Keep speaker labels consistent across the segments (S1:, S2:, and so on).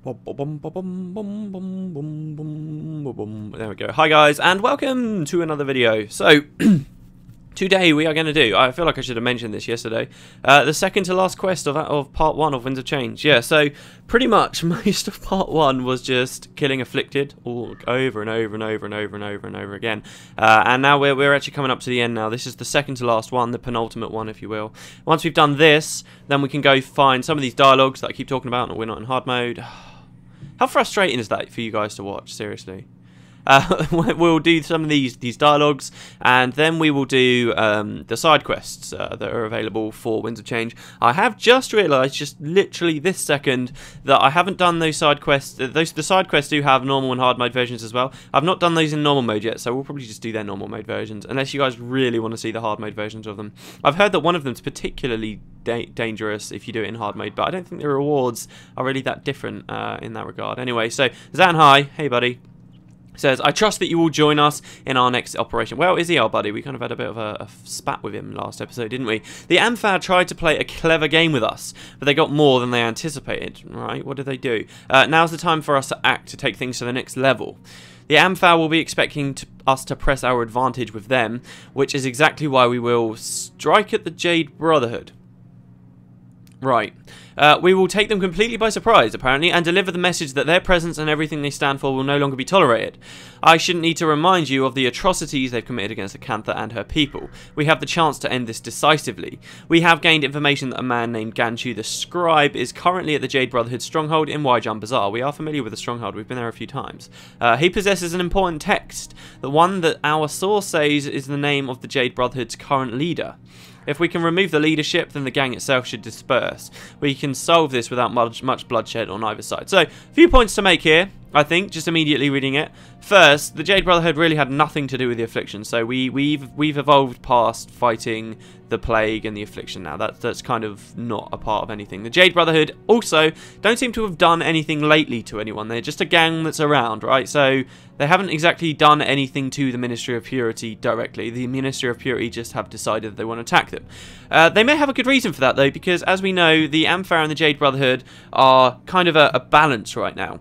S1: There we go. Hi guys, and welcome to another video. So, today we are going to do, I feel like I should have mentioned this yesterday, the second to last quest of part 1 of Winds of Change. Yeah, so pretty much most of part 1 was just killing Afflicted all over and over and over and over and over and over again. And now we're actually coming up to the end now. This is the second to last one, the penultimate one, if you will. Once we've done this, then we can go find some of these dialogues that I keep talking about, and we're not in hard mode. How frustrating is that for you guys to watch, seriously? We'll do some of these dialogues, and then we will do the side quests that are available for Winds of Change. I have just realised, just literally this second, that I haven't done those side quests. The side quests do have normal and hard mode versions as well. I've not done those in normal mode yet, so we'll probably just do their normal mode versions, unless you guys really want to see the hard mode versions of them. I've heard that one of them is particularly dangerous if you do it in hard mode, but I don't think the rewards are really that different in that regard. Anyway, so Zanhai, hey buddy, says, I trust that you will join us in our next operation. Well, is he our buddy? We kind of had a bit of a spat with him last episode, didn't we? The Amphar tried to play a clever game with us, but they got more than they anticipated, right? What did they do? Now's the time for us to act, to take things to the next level. The Amphar will be expecting us to press our advantage with them, which is exactly why we will strike at the Jade Brotherhood. Right. We will take them completely by surprise, apparently, and deliver the message that their presence and everything they stand for will no longer be tolerated. I shouldn't need to remind you of the atrocities they've committed against Acantha and her people. We have the chance to end this decisively. We have gained information that a man named Ganshu the Scribe is currently at the Jade Brotherhood stronghold in Waijan Bazaar. We are familiar with the stronghold, we've been there a few times. He possesses an important text, the one that our source says is the name of the Jade Brotherhood's current leader. If we can remove the leadership, then the gang itself should disperse. We can solve this without much bloodshed on either side. So, a few points to make here, I think, just immediately reading it. First, the Jade Brotherhood really had nothing to do with the Affliction, so we've evolved past fighting the Plague and the Affliction now. That's kind of not a part of anything. The Jade Brotherhood also don't seem to have done anything lately to anyone. They're just a gang that's around, right? So they haven't exactly done anything to the Ministry of Purity directly. The Ministry of Purity just have decided that they want to attack them. They may have a good reason for that, though, because as we know, the Amphar and the Jade Brotherhood are kind of a balance right now.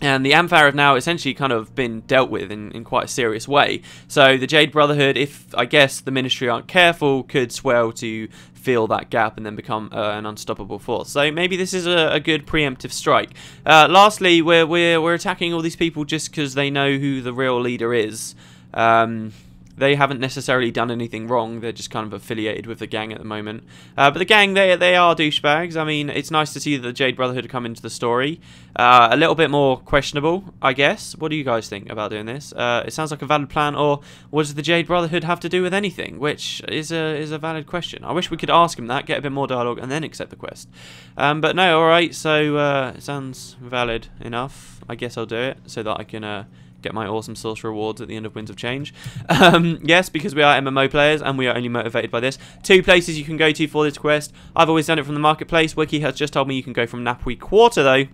S1: And the Amphar have now essentially kind of been dealt with in quite a serious way. So the Jade Brotherhood, if I guess the Ministry aren't careful, could swell to fill that gap and then become an unstoppable force. So maybe this is a good preemptive strike. Lastly, we're attacking all these people just because they know who the real leader is. They haven't necessarily done anything wrong. They're just kind of affiliated with the gang at the moment. But the gang, they are douchebags. I mean, it's nice to see the Jade Brotherhood come into the story. A little bit more questionable, I guess. What do you guys think about doing this? It sounds like a valid plan, or what does the Jade Brotherhood have to do with anything? Which is a valid question. I wish we could ask him that, get a bit more dialogue, and then accept the quest. But no, alright, so it sounds valid enough. I guess I'll do it so that I can get my awesome source rewards at the end of Winds of Change. Yes, because we are MMO players and we are only motivated by this. 2 places you can go to for this quest. I've always done it from the marketplace. Wiki has just told me you can go from Napui Quarter though,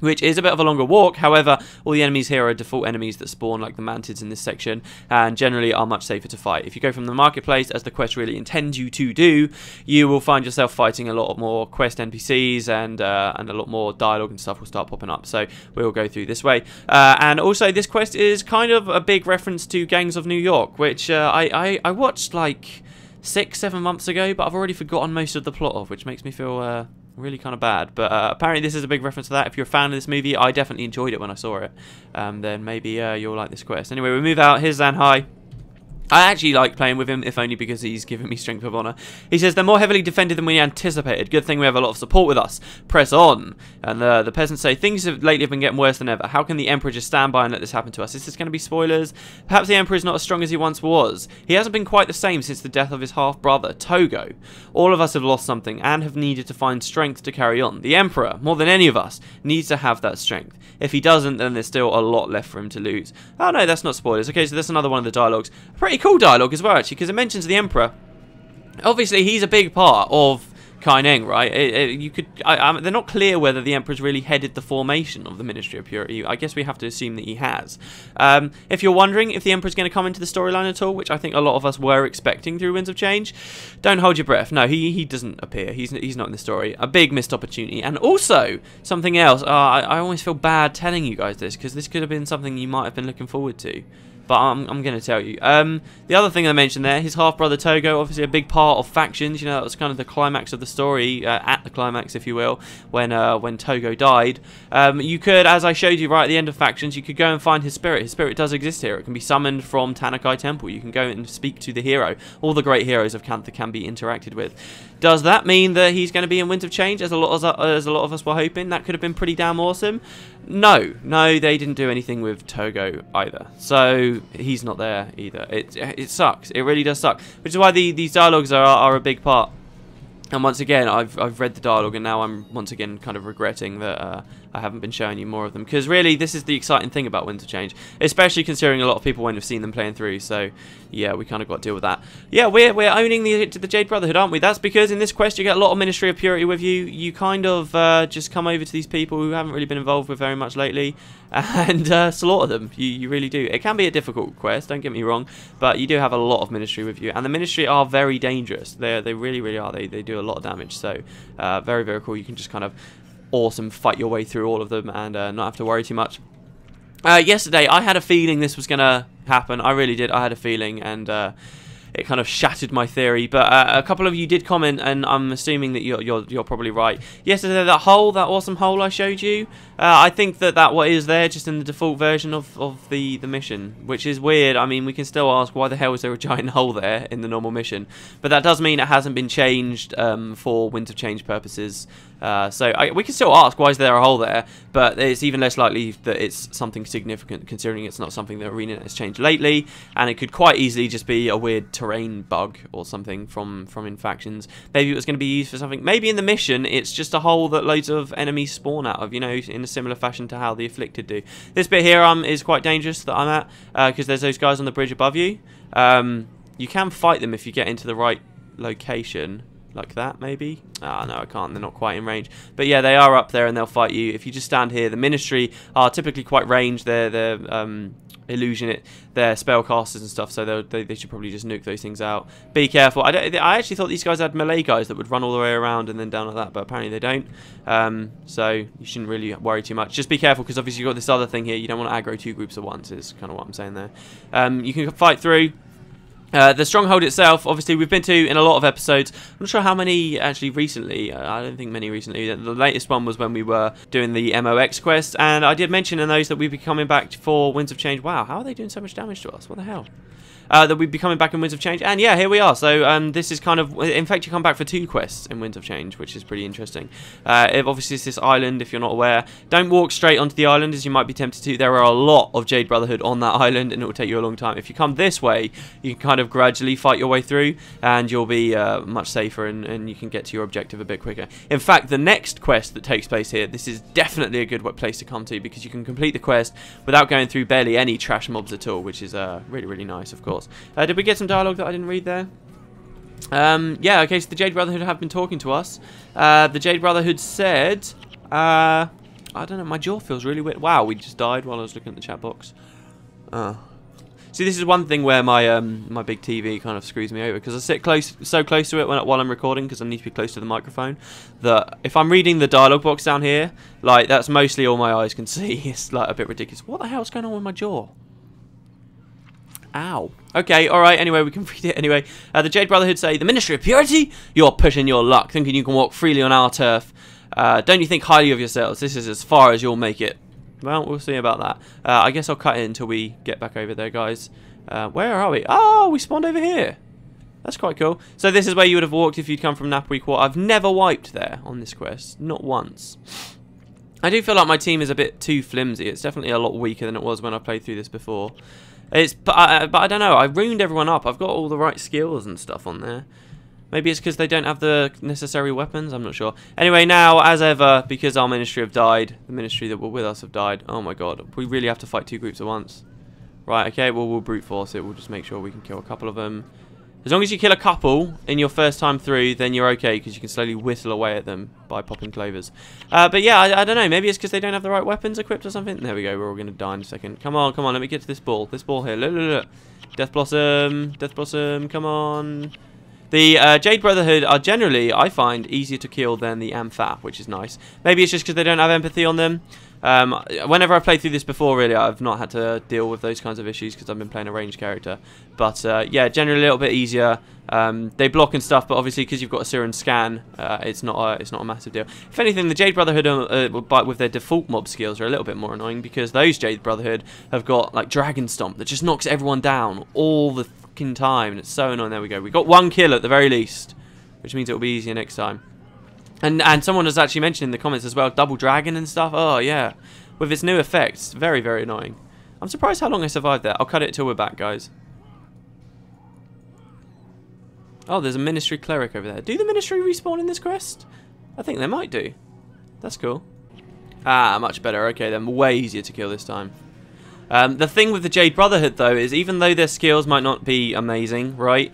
S1: which is a bit of a longer walk. However, all the enemies here are default enemies that spawn like the mantids in this section, and generally are much safer to fight. If you go from the marketplace, as the quest really intends you to do, you will find yourself fighting a lot more quest NPCs, and a lot more dialogue and stuff will start popping up. So we will go through this way. And also, this quest is kind of a big reference to Gangs of New York, which I watched like 6-7 months ago, but I've already forgotten most of the plot of, which makes me feel really kind of bad. But apparently this is a big reference to that. If you're a fan of this movie, I definitely enjoyed it when I saw it. Then maybe you'll like this quest. Anyway, we move out. Here's Zanhai. I actually like playing with him, if only because he's given me strength of honor. He says, they're more heavily defended than we anticipated. Good thing we have a lot of support with us. Press on. And the peasants say, things have lately been getting worse than ever. How can the Emperor just stand by and let this happen to us? Is this going to be spoilers? Perhaps the Emperor is not as strong as he once was. He hasn't been quite the same since the death of his half-brother, Togo. All of us have lost something and have needed to find strength to carry on. The Emperor, more than any of us, needs to have that strength. If he doesn't, then there's still a lot left for him to lose. Oh no, that's not spoilers. Okay, so that's another one of the dialogues. Pretty cool dialogue as well, actually, because it mentions the Emperor. Obviously, he's a big part of Kaineng, right? You could. They're not clear whether the Emperor's really headed the formation of the Ministry of Purity. I guess we have to assume that he has. If you're wondering if the Emperor's going to come into the storyline at all, which I think a lot of us were expecting through Winds of Change, don't hold your breath. No, he doesn't appear. He's not in the story. A big missed opportunity. And also, something else. I always feel bad telling you guys this, because this could have been something you might have been looking forward to. But I'm going to tell you. The other thing I mentioned there, his half-brother Togo, obviously a big part of factions. You know, that was kind of the climax of the story, at the climax, if you will, when Togo died. You could, as I showed you right at the end of factions, you could go and find his spirit. His spirit does exist here. It can be summoned from Tanakai Temple. You can go and speak to the hero. All the great heroes of Cantha can be interacted with. Does that mean that he's going to be in Winds of Change, as a lot of us were hoping? That could have been pretty damn awesome. No, they didn't do anything with Togo either. So he's not there either. It sucks. It really does suck. Which is why these dialogues are a big part. And once again, I've read the dialogue, and now I'm once again kind of regretting that I haven't been showing you more of them. Because really, this is the exciting thing about Winds of Change, especially considering a lot of people won't have seen them playing through. So yeah, we kind of got to deal with that. Yeah, we're owning the Jade Brotherhood, aren't we? That's because in this quest you get a lot of Ministry of Purity with you. You kind of just come over to these people who haven't really been involved with very much lately, and slaughter them. You really do. It can be a difficult quest, don't get me wrong, but you do have a lot of Ministry with you, and the Ministry are very dangerous. They really are. They do a lot of damage. So very, very cool. You can just kind of awesome fight your way through all of them and not have to worry too much. Yesterday I had a feeling this was gonna happen. I really did. I had a feeling, and it kind of shattered my theory. But a couple of you did comment, and I'm assuming that you're probably right. Yesterday, that awesome hole I showed you, I think that what is there just in the default version of the mission, which is weird. I mean, we can still ask why the hell is there a giant hole there in the normal mission, but that does mean it hasn't been changed for Winds of Change purposes. So we can still ask why is there a hole there, but it's even less likely that it's something significant, considering it's not something that Arena has changed lately, and it could quite easily just be a weird terrain bug or something from in factions. Maybe it was going to be used for something. Maybe in the mission it's just a hole that loads of enemies spawn out of, you know, in a similar fashion to how the Afflicted do. This bit here is quite dangerous that I'm at, because there's those guys on the bridge above you. You can fight them if you get into the right location. Like that, maybe? Ah, no, I can't. They're not quite in range. But yeah, they are up there, and they'll fight you. If you just stand here, the Ministry are typically quite ranged. They're they're spellcasters and stuff, so they should probably just nuke those things out. Be careful. I actually thought these guys had melee guys that would run all the way around and then down like that, but apparently they don't. So you shouldn't really worry too much. Just be careful, because obviously you've got this other thing here. You don't want to aggro two groups at once, is kind of what I'm saying there. You can fight through. The stronghold itself, obviously, we've been to in a lot of episodes. I'm not sure how many actually recently. I don't think many recently. The latest one was when we were doing the MOX quest, and I did mention in those that we'd be coming back for Winds of Change. Wow, how are they doing so much damage to us? What the hell? That we'd be coming back in Winds of Change, and yeah, here we are. So this is kind of, in fact, you come back for 2 quests in Winds of Change, which is pretty interesting. Obviously it's this island, if you're not aware. Don't walk straight onto the island, as you might be tempted to. There are a lot of Jade Brotherhood on that island, and it will take you a long time. If you come this way, you can kind of gradually fight your way through, and you'll be much safer, and you can get to your objective a bit quicker. In fact, the next quest that takes place here, this is definitely a good place to come to, because you can complete the quest without going through barely any trash mobs at all, which is really, really nice, of course. Did we get some dialogue that I didn't read there? Yeah, okay, so the Jade Brotherhood have been talking to us. The Jade Brotherhood said, I don't know, my jaw feels really weird. Wow, we just died while I was looking at the chat box. See, this is one thing where my my big TV kind of screws me over, because I sit so close to it while I'm recording, because I need to be close to the microphone, that if I'm reading the dialogue box down here, like, that's mostly all my eyes can see. It's like a bit ridiculous. What the hell's going on with my jaw? Ow. Okay, alright, anyway, we can read it anyway. The Jade Brotherhood say, the Ministry of Purity? You're pushing your luck, thinking you can walk freely on our turf. Don't you think highly of yourselves? This is as far as you'll make it. Well, we'll see about that. I guess I'll cut it until we get back over there, guys. Where are we? Oh, we spawned over here. That's quite cool. So this is where you would have walked if you'd come from Napoli Court. I've never wiped there on this quest. Not once. I do feel like my team is a bit too flimsy. It's definitely a lot weaker than it was when I played through this before. But I don't know. I ruined everyone up. I've got all the right skills and stuff on there. Maybe it's because they don't have the necessary weapons. I'm not sure. Anyway, now, as ever, because our ministry have died, the ministry that were with us have died. Oh my god. We really have to fight 2 groups at once. Right, okay, well, we'll brute force it. We'll just make sure we can kill a couple of them. As long as you kill a couple in your first time through, then you're okay, because you can slowly whittle away at them by popping clovers. But yeah, I don't know. Maybe it's because they don't have the right weapons equipped or something. There we go. We're all going to die in a second. Come on, come on. Let me get to this ball. This ball here. Look, look, look. Death Blossom. Death Blossom. Come on. The Jade Brotherhood are generally, I find, easier to kill than the Amphap, which is nice. Maybe it's just because they don't have empathy on them. Whenever I've played through this before, really, I've not had to deal with those kinds of issues because I've been playing a ranged character. But yeah, generally a little bit easier. They block and stuff, but obviously because you've got a Siren scan, it's not a massive deal. If anything, the Jade Brotherhood, with their default mob skills, are a little bit more annoying because those Jade Brotherhood have got like Dragon Stomp that just knocks everyone down all the fucking time. And it's so annoying. There we go. We got 1 kill at the very least, which means it'll be easier next time. And someone has actually mentioned in the comments as well, double dragon and stuff. Oh yeah, with its new effects, very, very annoying. I'm surprised how long I survived that. I'll cut it till we're back, guys. Oh, there's a Ministry Cleric over there. Do the Ministry respawn in this quest? I think they might do. That's cool. Ah, much better. Okay, then way easier to kill this time. The thing with the Jade Brotherhood, though, is even though their skills might not be amazing, right,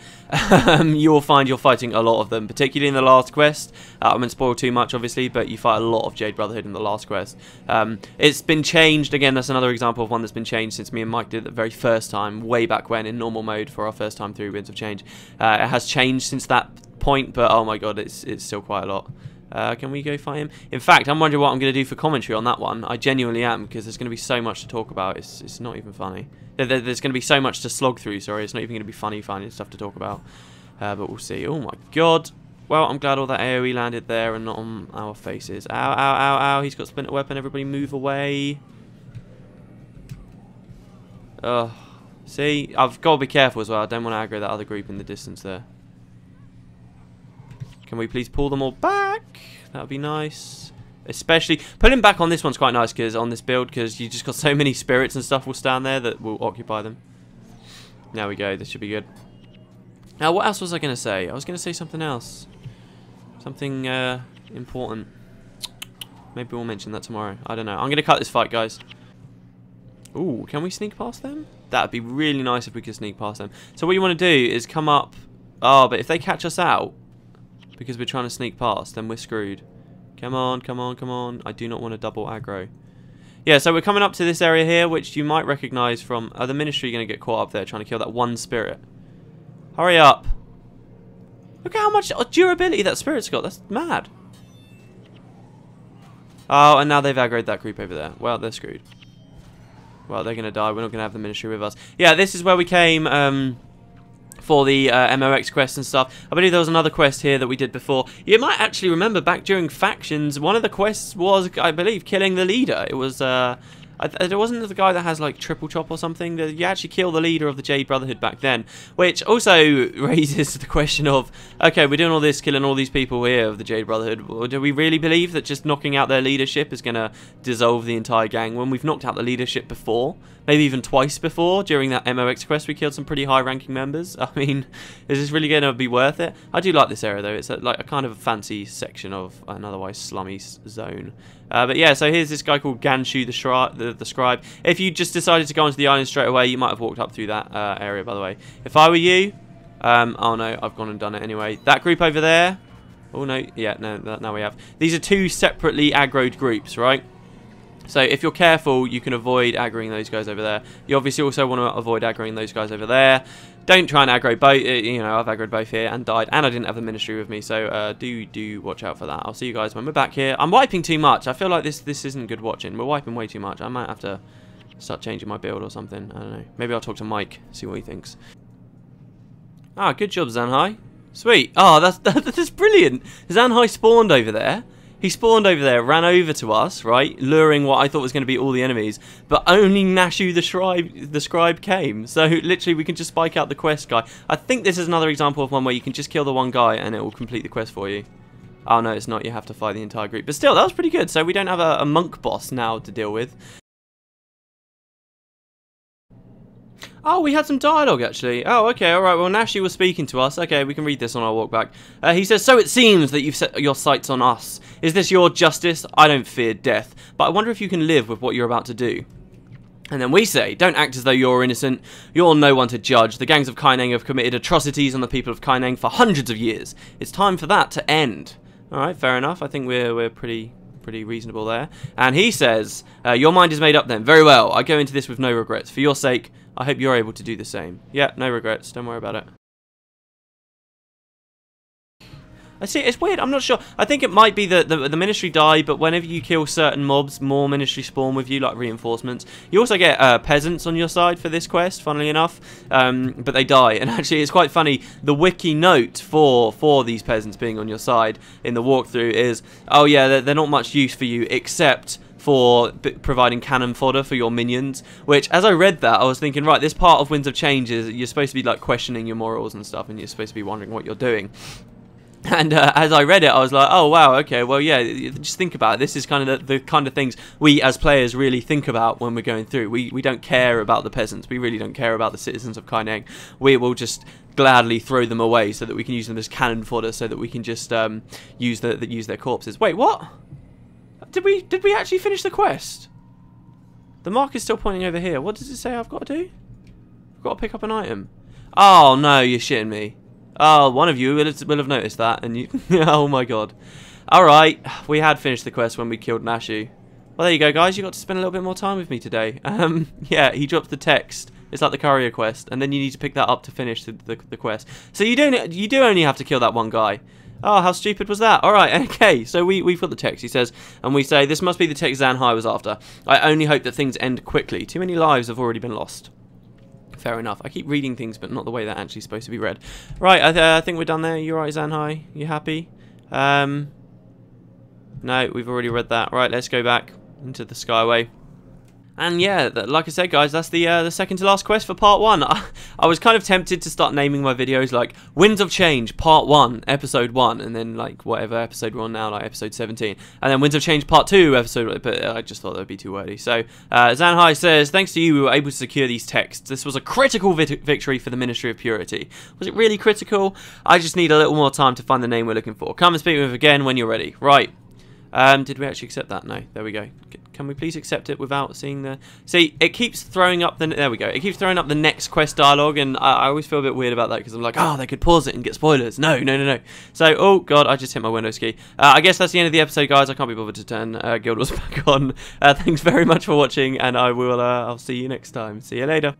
S1: you will find you're fighting a lot of them, particularly in the last quest. I won't spoil too much, obviously, but you fight a lot of Jade Brotherhood in the last quest. It's been changed. Again, that's another example of one that's been changed since me and Mike did it the very first time, way back when, in normal mode for our first time through Winds of Change. It has changed since that point, but oh my god, it's still quite a lot. Can we go fight him? In fact, I'm wondering what I'm going to do for commentary on that one. I genuinely am, because there's going to be so much to talk about. It's not even funny. There's going to be so much to slog through, sorry. It's not even going to be funny finding stuff to talk about. But we'll see. Oh my god. Well, I'm glad all that AoE landed there and not on our faces. Ow, ow, ow, ow. He's got Splinter Weapon. Everybody move away. See? I've got to be careful as well. I don't want to aggro that other group in the distance there. Can we please pull them all back? That would be nice. Especially, putting back on this one's quite nice because on this build, because you just got so many spirits and stuff will stand there that will occupy them. There we go. This should be good. Now, what else was I going to say? I was going to say something else. Something important. Maybe we'll mention that tomorrow. I don't know. I'm going to cut this fight, guys. Ooh, can we sneak past them? That would be really nice if we could sneak past them. So what you want to do is come up. Oh, but if they catch us out, because we're trying to sneak past, then we're screwed. Come on, come on, come on. I do not want to double aggro. Yeah, so we're coming up to this area here, which you might recognise from... the Ministry going to get caught up there trying to kill that one spirit. Hurry up. Look at how much durability that spirit's got. That's mad. Oh, and now they've aggroed that group over there. Well, they're screwed. Well, they're going to die. We're not going to have the Ministry with us. Yeah, this is where we came... for the MOX quest and stuff. I believe there was another quest here that we did before. You might actually remember back during factions, one of the quests was, I believe, killing the leader. It was, it wasn't the guy that has like triple chop or something. You actually kill the leader of the Jade Brotherhood back then, which also raises the question of, okay, we're doing all this, killing all these people here of the Jade Brotherhood. Well, do we really believe that just knocking out their leadership is going to dissolve the entire gang when we've knocked out the leadership before? Maybe even twice before. During that MOX quest, we killed some pretty high-ranking members. I mean, is this really going to be worth it? I do like this area, though. It's like a kind of a fancy section of an otherwise slummy zone. But yeah, so here's this guy called Ganshu the Scribe. If you just decided to go onto the island straight away, you might have walked up through that area, by the way. If I were you... oh, no, I've gone and done it anyway. That group over there... Oh, no. Yeah, no, now we have. These are two separately aggroed groups, right? So if you're careful, you can avoid aggroing those guys over there. You obviously also want to avoid aggroing those guys over there. Don't try and aggro both. You know, I've aggroed both here and died, and I didn't have the Ministry with me. So do watch out for that. I'll see you guys when we're back here. I'm wiping too much. I feel like this isn't good watching. We're wiping way too much. I might have to start changing my build or something. I don't know. Maybe I'll talk to Mike, see what he thinks. Ah, good job, Zanhai. Sweet. Oh, that's brilliant. Zanhai spawned over there. He spawned over there, ran over to us, right, luring what I thought was going to be all the enemies, but only Nashu the Scribe came. So literally we can just spike out the quest guy. I think this is another example of one where you can just kill the one guy and it will complete the quest for you. Oh no, it's not. You have to fight the entire group. But still, that was pretty good. So we don't have a monk boss now to deal with. Oh, we had some dialogue, actually. Oh, okay, alright. Well, Nashi was speaking to us. Okay, we can read this on our walk back. He says, "So it seems that you've set your sights on us. Is this your justice? I don't fear death, but I wonder if you can live with what you're about to do." And then we say, don't act as though you're innocent. You're no one to judge. The gangs of Kaineng have committed atrocities on the people of Kaineng for hundreds of years. It's time for that to end. Alright, fair enough. I think we're pretty reasonable there. And he says, your mind is made up then. Very well. I go into this with no regrets. For your sake, I hope you're able to do the same. Yeah, no regrets. Don't worry about it. I see, it's weird, I'm not sure. I think it might be that the ministry die, but whenever you kill certain mobs, more ministry spawn with you, like reinforcements. You also get peasants on your side for this quest, funnily enough, but they die. And actually, it's quite funny, the wiki note for these peasants being on your side in the walkthrough is, oh yeah, they're not much use for you, except for providing cannon fodder for your minions, which, as I read that, I was thinking, right, this part of Winds of Change is, you're supposed to be, like, questioning your morals and stuff, and you're supposed to be wondering what you're doing. And as I read it, I was like, oh, wow, okay, well, yeah, just think about it. This is kind of the kind of things we, as players, really think about when we're going through. We don't care about the peasants. We really don't care about the citizens of Kaineng. We will just gladly throw them away so that we can use them as cannon fodder, so that we can just use their corpses. Wait, what? Did we actually finish the quest? The mark is still pointing over here. What does it say I've got to do? I've got to pick up an item. Oh, no, you're shitting me. Oh, one of you will have noticed that, and you... oh my god. Alright, we had finished the quest when we killed Nashu. Well, there you go, guys. You got to spend a little bit more time with me today. Yeah, he dropped the text. It's like the courier quest, and then you need to pick that up to finish the quest. So you do only have to kill that one guy. Oh, how stupid was that? Alright, okay, so we've got the text, he says, and we say, this must be the text Zanhai was after. I only hope that things end quickly. Too many lives have already been lost. Fair enough. I keep reading things, but not the way they're actually supposed to be read. Right, I think we're done there. You right, Zanhai? You happy? No, we've already read that. Right, let's go back into the Skyway. And yeah, like I said, guys, that's the second to last quest for part 1. I was kind of tempted to start naming my videos like Winds of Change Part 1, Episode 1, and then like whatever episode we're on now, like Episode 17, and then Winds of Change Part 2, Episode, but I just thought that would be too wordy. So Zanhai says, thanks to you, we were able to secure these texts. This was a critical victory for the Ministry of Purity. Was it really critical? I just need a little more time to find the name we're looking for. Come and speak with me again when you're ready. Right. Did we actually accept that? No. There we go. Can we please accept it without seeing the... See, it keeps throwing up the... There we go. It keeps throwing up the next quest dialogue, and I always feel a bit weird about that, because I'm like, oh, they could pause it and get spoilers. No, no, no, no. So, oh, God, I just hit my Windows key. I guess that's the end of the episode, guys. I can't be bothered to turn Guild Wars back on. Thanks very much for watching, and I'll see you next time. See you later.